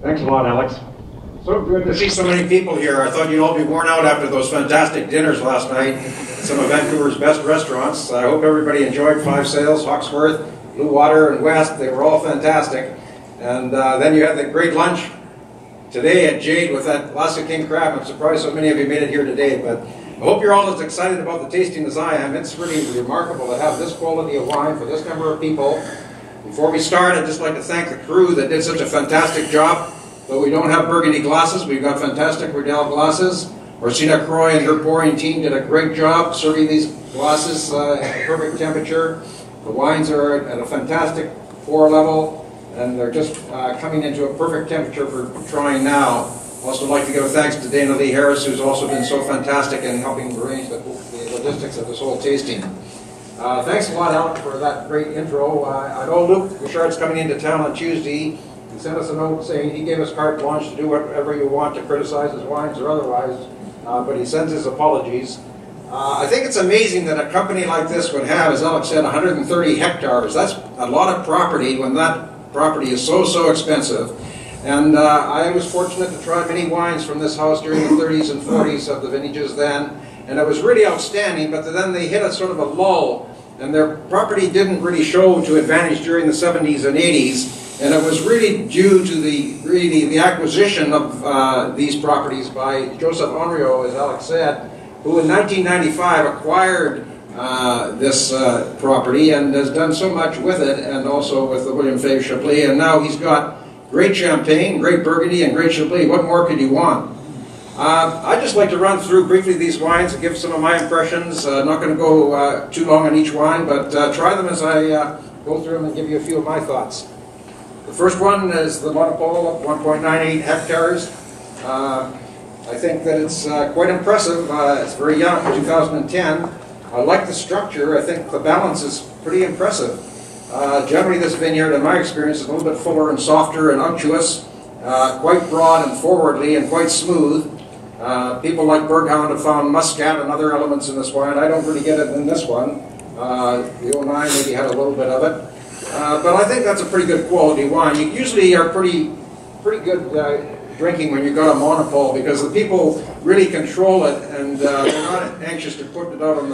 Thanks a lot, Alex. So good to see so many people here. I thought you'd all be worn out after those fantastic dinners last night at some of Vancouver's best restaurants. I hope everybody enjoyed Five Sails, Hawksworth, Blue Water, and West. They were all fantastic. And then you had the great lunch today at Jade with that Alaska King crab. I'm surprised so many of you made it here today, but I hope you're all as excited about the tasting as I am. It's really remarkable to have this quality of wine for this number of people. Before we start, I'd just like to thank the crew that did such a fantastic job. Though we don't have Burgundy glasses, we've got fantastic Riedel glasses. Orsina Croy and her pouring team did a great job serving these glasses at perfect temperature. The wines are at a fantastic pour level, and they're just coming into a perfect temperature for trying now. Also like to give thanks to Dana Lee Harris, who's also been so fantastic in helping arrange the logistics of this whole tasting. Thanks a lot, Alex, for that great intro. I know Luke Bouchard's coming into town on Tuesday. He sent us a note saying he gave us carte blanche to do whatever you want to criticize his wines or otherwise, but he sends his apologies. I think it's amazing that a company like this would have, as Alex said, 130 hectares. That's a lot of property when that property is so expensive. And I was fortunate to try many wines from this house during the 30s and 40s of the vintages then, and it was really outstanding, but then they hit a sort of a lull, and their property didn't really show to advantage during the 70s and 80s. And it was really due to the acquisition of these properties by Joseph Henriot, as Alex said, who in 1995 acquired this property and has done so much with it, and also with the William Fay Chablis. And now he's got great Champagne, great Burgundy, and great Chablis. What more could you want? I'd just like to run through briefly these wines and give some of my impressions. Not going to go too long on each wine, but try them as I go through them and give you a few of my thoughts. The first one is the Monopole, 1.98 hectares. I think that it's quite impressive. It's very young, 2010. I like the structure. I think the balance is pretty impressive. Generally, this vineyard, in my experience, is a little bit fuller and softer and unctuous, quite broad and forwardly and quite smooth. People like Berghound have found muscat and other elements in this wine. I don't really get it in this one. The 09 maybe had a little bit of it. But I think that's a pretty good quality wine. You usually are pretty good drinking when you've got a monopole, because the people really control it, and they're not anxious to put it out on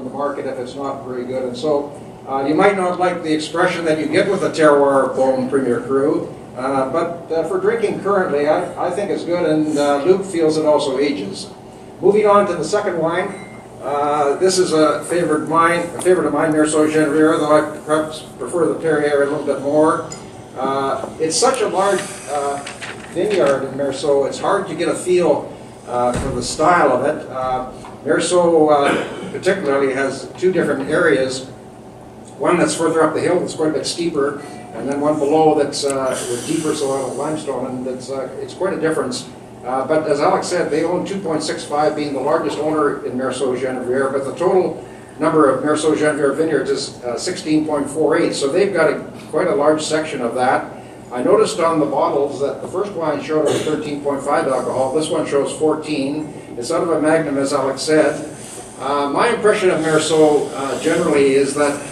the market if it's not very good. And so you might not like the expression that you get with a Terroir Beaune Premier Cru, but for drinking currently, I think it's good, and Luke feels it also ages. Moving on to the second wine. This is a favorite of mine, Meursault Geneviève, though I perhaps prefer the Perrier a little bit more. It's such a large vineyard in Meursault, it's hard to get a feel for the style of it. Meursault particularly has two different areas. One that's further up the hill that's quite a bit steeper, and then one below that's with deeper soil, limestone, and it's quite a difference. But as Alex said, they own 2.65, being the largest owner in Meursault Geneviève, but the total number of Meursault Geneviève vineyards is 16.48, so they've got quite a large section of that. I noticed on the bottles that the first wine showed a 13.5 alcohol, this one shows 14. It's out of a Magnum, as Alex said. My impression of Meursault generally is that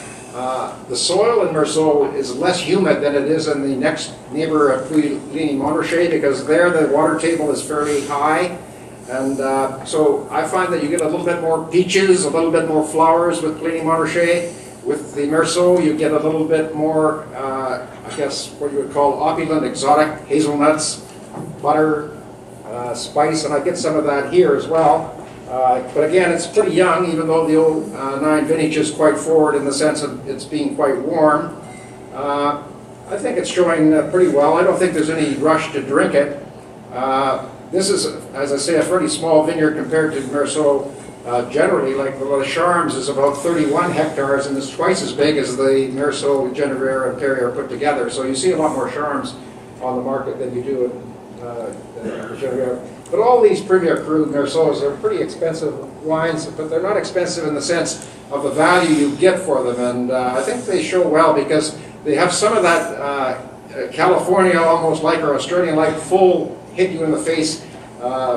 the soil in Meursault is less humid than it is in the next neighbor of Puy-Ligny-Montrachet, because there the water table is fairly high, and so I find that you get a little bit more peaches, a little bit more flowers with Puy-Ligny-Montrachet. With the Meursault, you get a little bit more, I guess, what you would call opulent, exotic hazelnuts, butter, spice, and I get some of that here as well. But again, it's pretty young, even though the 09 vintage is quite forward in the sense of it's being quite warm. I think it's showing pretty well. I don't think there's any rush to drink it. This is, as I say, a pretty small vineyard compared to Meursault. Generally, like the La Charmes is about 31 hectares, and it's twice as big as the Meursault, Geneviève, and Perrier put together. So you see a lot more Charmes on the market than you do in Geneviève. But all these Premier Cru Meursaults are pretty expensive wines, but they're not expensive in the sense of the value you get for them. And I think they show well because they have some of that California, almost like, or Australian-like, full hit-you-in-the-face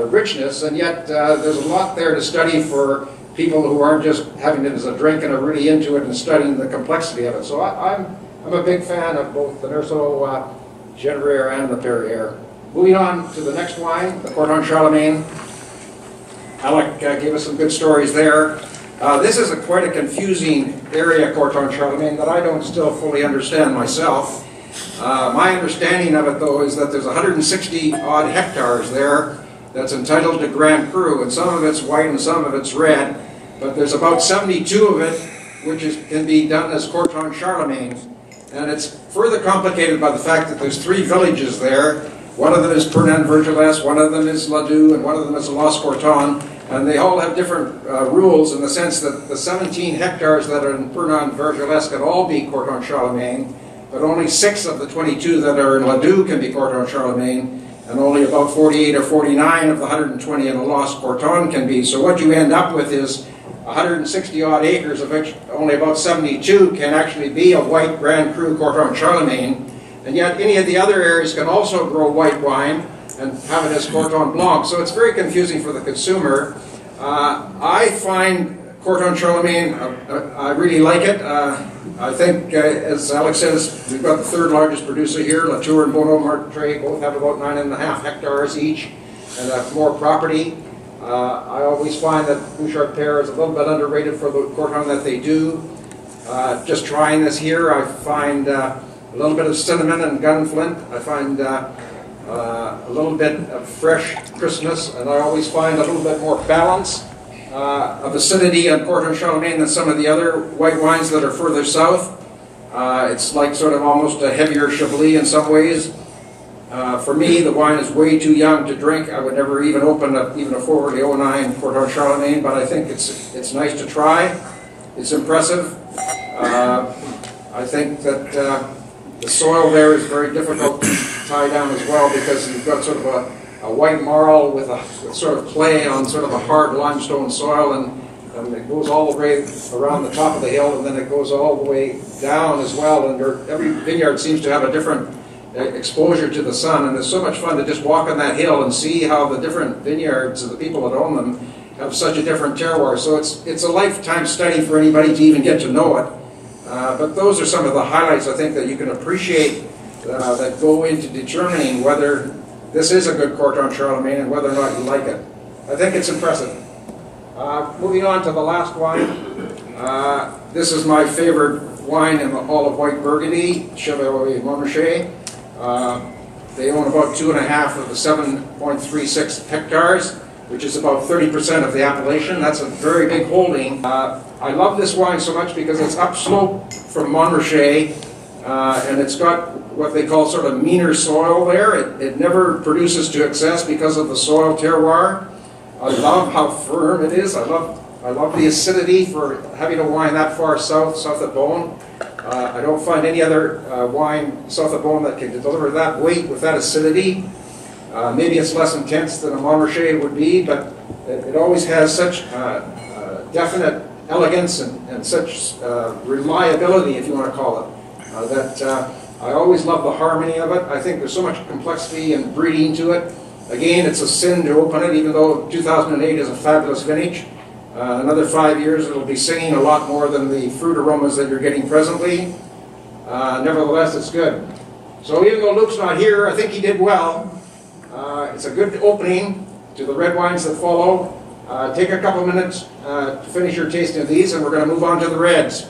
richness, and yet there's a lot there to study for people who aren't just having it as a drink and are really into it and studying the complexity of it. So I'm a big fan of both the Meursault Geneviève and the Perrier. Moving on to the next wine, the Corton Charlemagne. Alec gave us some good stories there. This is quite a confusing area, Corton Charlemagne, that I don't still fully understand myself. My understanding of it, though, is that there's 160 odd hectares there that's entitled to Grand Cru, and some of it's white and some of it's red, but there's about 72 of it which can be done as Corton Charlemagne. And it's further complicated by the fact that there's 3 villages there. One of them is Pernand-Vergelès, one of them is Ladue, and one of them is Los Cortons. And they all have different rules in the sense that the 17 hectares that are in Pernand-Vergelès can all be Corton Charlemagne, but only 6 of the 22 that are in Ladue can be Corton Charlemagne, and only about 48 or 49 of the 120 in the Los Cortons can be. So what you end up with is 160 odd acres, of which only about 72 can actually be a white Grand Cru Corton Charlemagne, and yet any of the other areas can also grow white wine and have it as Corton Blanc. So it's very confusing for the consumer. I find Corton Charlemagne, I really like it. I think, as Alex says, we've got the 3rd largest producer here. Latour and Bonneau-Martrey both have about 9.5 hectares each and have more property. I always find that Bouchard Pear is a little bit underrated for the Corton that they do. Just trying this here, I find a little bit of cinnamon and gunflint. I find a little bit of fresh crispness, and I always find a little bit more balance of acidity on Corton Charlemagne than some of the other white wines that are further south. It's like sort of almost a heavier Chablis in some ways. For me, the wine is way too young to drink. I would never even open even a forwardly 09 Corton Charlemagne, but I think it's nice to try. It's impressive. I think that the soil there is very difficult to tie down as well, because you've got sort of a white marl with sort of clay on sort of a hard limestone soil, and it goes all the way around the top of the hill, and then it goes all the way down as well. And every vineyard seems to have a different exposure to the sun, and it's so much fun to just walk on that hill and see how the different vineyards and the people that own them have such a different terroir. So it's a lifetime study for anybody to even get to know it. But those are some of the highlights, I think, that you can appreciate that go into determining whether this is a good Corton Charlemagne and whether or not you like it. I think it's impressive. Moving on to the last wine. This is my favorite wine in all of white Burgundy, Chevalier Montrachet. They own about 2.5 of the 7.36 hectares, which is about 30% of the appellation. That's a very big holding. I love this wine so much because it's upslope from Montrachet, and it's got what they call sort of meaner soil there. It never produces to excess because of the soil terroir. I love how firm it is. I love the acidity for having a wine that far south of Beaune. I don't find any other wine south of Beaune that can deliver that weight with that acidity. Maybe it's less intense than a Montrachet would be, but it always has such definite elegance and such reliability, if you want to call it, that I always love the harmony of it. I think there's so much complexity and breeding to it. Again, it's a sin to open it, even though 2008 is a fabulous vintage. Another 5 years, it'll be singing a lot more than the fruit aromas that you're getting presently. Nevertheless, it's good. So even though Luke's not here, I think he did well. It's a good opening to the red wines that follow. Take a couple minutes to finish your tasting of these, and we're going to move on to the reds.